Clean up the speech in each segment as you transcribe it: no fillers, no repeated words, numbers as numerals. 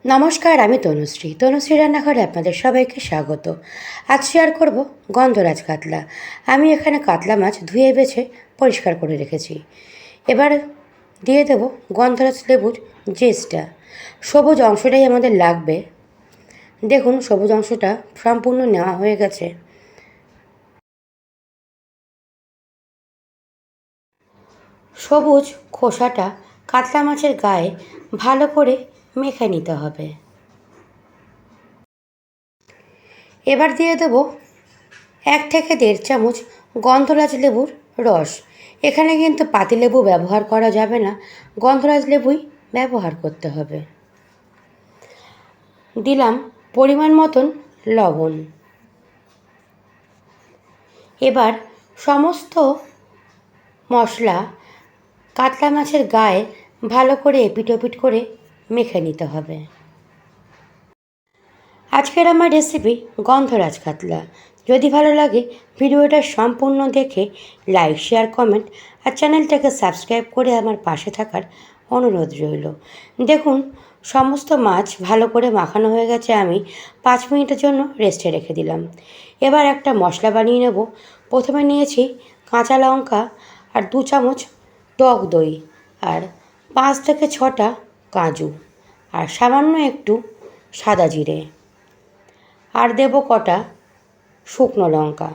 নমস্কার, আমি তনুশ্রী রান্নাঘরে আপনাদের সবাইকে স্বাগত। আজ শেয়ার করব গন্ধরাজ কাতলা। আমি এখানে কাতলা মাছ ধুয়ে বেছে পরিষ্কার করে রেখেছি। এবার দিয়ে দেব গন্ধরাজ লেবুর জেসটা। সবুজ অংশটাই আমাদের লাগবে। দেখুন, সবুজ অংশটা সম্পূর্ণ নেওয়া হয়ে গেছে। সবুজ খোসাটা কাতলা মাছের গায়ে ভালো করে মেখে নিতে হবে। এবার দিয়ে দেব 1 থেকে 1.5 চামচ গন্ধরাজ লেবুর রস। এখানে কিন্তু পাতিলেবু ব্যবহার করা যাবে না, গন্ধরাজ লেবুই ব্যবহার করতে হবে। দিলাম পরিমাণ মতন লবণ। এবার সমস্ত মশলা কাতলা মাছের গায়ে ভালো করে এপিট ওপিট করে মেখে নিতে হবে। আজকের আমার রেসিপি গন্ধরাজ কাতলা। যদি ভালো লাগে ভিডিওটা সম্পূর্ণ দেখে লাইক, শেয়ার, কমেন্ট আর চ্যানেলটাকে সাবস্ক্রাইব করে আমার পাশে থাকার অনুরোধ রইল। দেখুন, সমস্ত মাছ ভালো করে মাখানো হয়ে গেছে। আমি 5 মিনিটের জন্য রেস্টে রেখে দিলাম। এবার একটা মশলা বানিয়ে নেব। প্রথমে নিয়েছি কাঁচা লঙ্কা আর 2 চামচ টক দই আর 5 থেকে 6টা কাজু আর সামান্য একটু সাদা জিরে আর দেব কটা শুকনো লঙ্কা।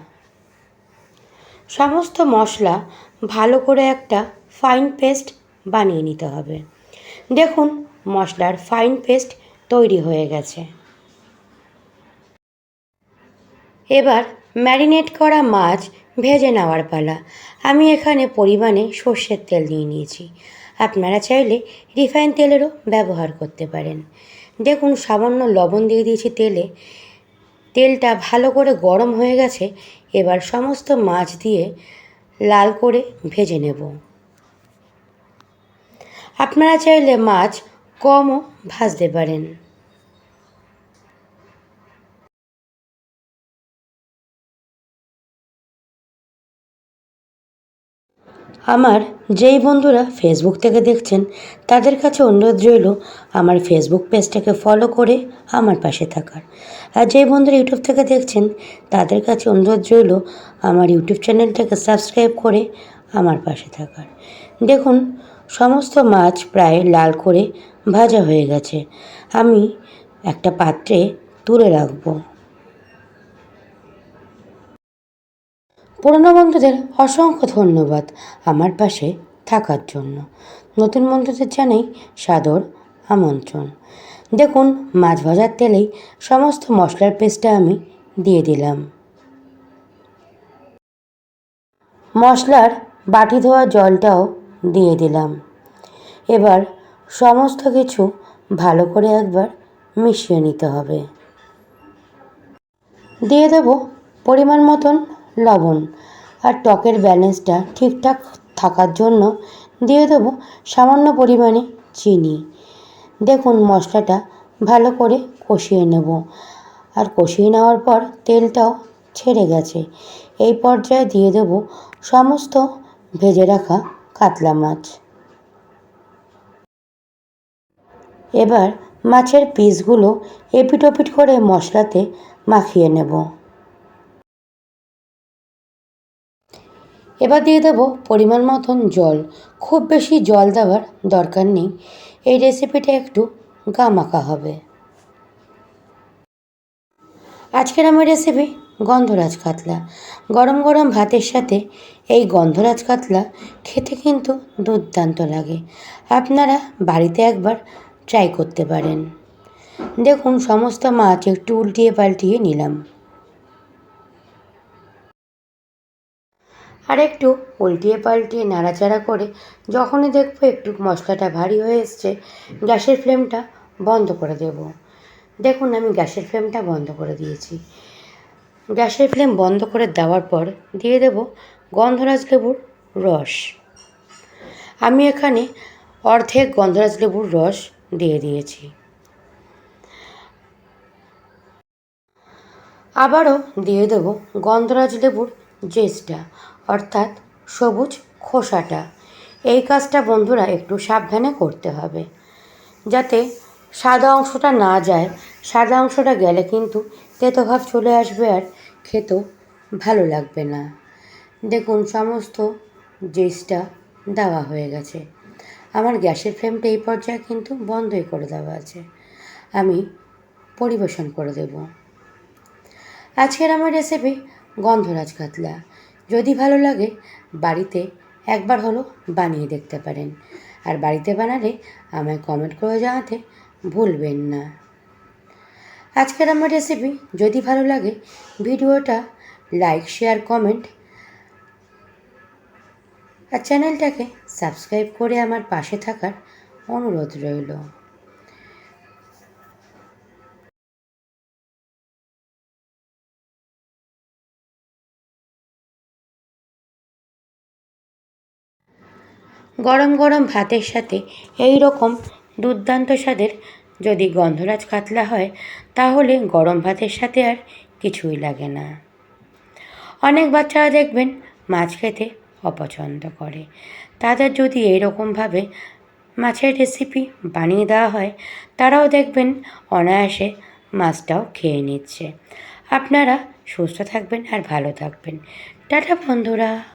সমস্ত মশলা ভালো করে একটা ফাইন পেস্ট বানিয়ে নিতে হবে। দেখুন, মশলার ফাইন পেস্ট তৈরি হয়ে গেছে। এবার ম্যারিনেট করা মাছ ভেজে নেওয়ার পালা। আমি এখানে পরিমাণে সর্ষের তেল নিয়ে নিয়েছি। আপনারা চাইলে রিফাইন তেলেরও ব্যবহার করতে পারেন। দেখুন, সামান্য লবণ দিয়ে দিয়েছি তেলে। তেলটা ভালো করে গরম হয়ে গেছে। এবার সমস্ত মাছ দিয়ে লাল করে ভেজে নেব। আপনারা চাইলে মাছ কমও ভাজতে পারেন। আমার যেই বন্ধুরা ফেসবুক থেকে দেখছেন তাদের কাছে অনুরোধ রইল আমার ফেসবুক পেজটাকে ফলো করে আমার পাশে থাকার। আর যেই বন্ধুরা ইউটিউব থেকে দেখছেন তাদের কাছে অনুরোধ রইল আমার ইউটিউব চ্যানেলটাকে সাবস্ক্রাইব করে আমার পাশে থাকার। দেখুন, সমস্ত মাছ প্রায় লাল করে ভাজা হয়ে গেছে। আমি একটা পাত্রে তুলে রাখবো। পুরনো বন্ধুদের অসংখ্য ধন্যবাদ আমার পাশে থাকার জন্য। নতুন বন্ধুদের জানাই সাদর আমন্ত্রণ। দেখুন, মাছ ভাজার তেলেই সমস্ত মশলার পেস্টটা আমি দিয়ে দিলাম। মশলার বাটি ধোয়া জলটাও দিয়ে দিলাম। এবার সমস্ত কিছু ভালো করে একবার মিশিয়ে নিতে হবে। দিয়ে দেব পরিমাণ মতন লবণ আর টকের ব্যালেন্সটা ঠিকঠাক থাকার জন্য দিয়ে দেব সামান্য পরিমাণে চিনি। দেখুন, মশলাটা ভালো করে কষিয়ে নেব। আর কষিয়ে নেওয়ার পর তেলটাও ছেড়ে গেছে। এই পর্যায়ে দিয়ে দেব সমস্ত ভেজে রাখা কাতলা মাছ। এবার মাছের পিসগুলো এপিট ওপিট করে মশলাতে মাখিয়ে নেব। এবার দিয়ে দেব পরিমাণ মতন জল। খুব বেশি জল দেওয়ার দরকার নেই। এই রেসিপিটা একটু গামাখা হবে। আজকের আমার রেসিপি গন্ধরাজ কাতলা। গরম গরম ভাতের সাথে এই গন্ধরাজ কাতলা খেতে কিন্তু দুর্দান্ত লাগে। আপনারা বাড়িতে একবার ট্রাই করতে পারেন। দেখুন, সমস্ত মাছ একটু উল্টিয়ে পাল্টিয়ে নিলাম। আর একটু উল্টিয়ে পাল্টিয়ে নাড়াচাড়া করে যখনই দেখবো একটু মশলাটা ভারী হয়ে এসছে, গ্যাসের ফ্লেমটা বন্ধ করে দেব। দেখুন, আমি গ্যাসের ফ্লেমটা বন্ধ করে দিয়েছি। গ্যাসের ফ্লেম বন্ধ করে দেওয়ার পর দিয়ে দেব গন্ধরাজ লেবুর রস। আমি এখানে অর্ধেক গন্ধরাজ লেবুর রস দিয়ে দিয়েছি। আবারও দিয়ে দেব গন্ধরাজ লেবুর জেসটা, অর্থাৎ সবুজ খোসাটা। এই কাজটা বন্ধুরা একটু সাবধানে করতে হবে, যাতে সাদা অংশটা না যায়, সাদা অংশটা গেলে কিন্তু তেতো ভাব চলে আসবে আর খেতেও ভালো লাগবে না। দেখুন সমস্ত জিনিসটা দেওয়া হয়ে গেছে। আমার গ্যাসের ফ্লেমটা এই পর্যায়ে কিন্তু বন্ধই করে দেওয়া আছে। আমি পরিবেশন করে দেব। আজকের আমার রেসিপি গন্ধরাজ কাতলা। যদি ভালো লাগে বাড়িতে একবার হলো বানিয়ে দেখতে পারেন। আর বাড়িতে বানালে আমায় কমেন্ট করে জানাতে ভুলবেন না। আজকের আমার রেসিপি যদি ভালো লাগে ভিডিওটা লাইক, শেয়ার, কমেন্ট আর চ্যানেলটাকে সাবস্ক্রাইব করে আমার পাশে থাকার অনুরোধ রইল। গরম গরম ভাতের সাথে এই রকম দুর্দান্ত স্বাদের যদি গন্ধরাজ কাতলা হয় তাহলে গরম ভাতের সাথে আর কিছুই লাগে না। অনেক বাচ্চারা দেখবেন মাছ খেতে অপছন্দ করে, তাদের যদি এইরকমভাবে মাছের রেসিপি বানিয়ে দেওয়া হয় তারাও দেখবেন অনায়াসে মাছটাও খেয়ে নিচ্ছে। আপনারা সুস্থ থাকবেন আর ভালো থাকবেন। টাটা বন্ধুরা।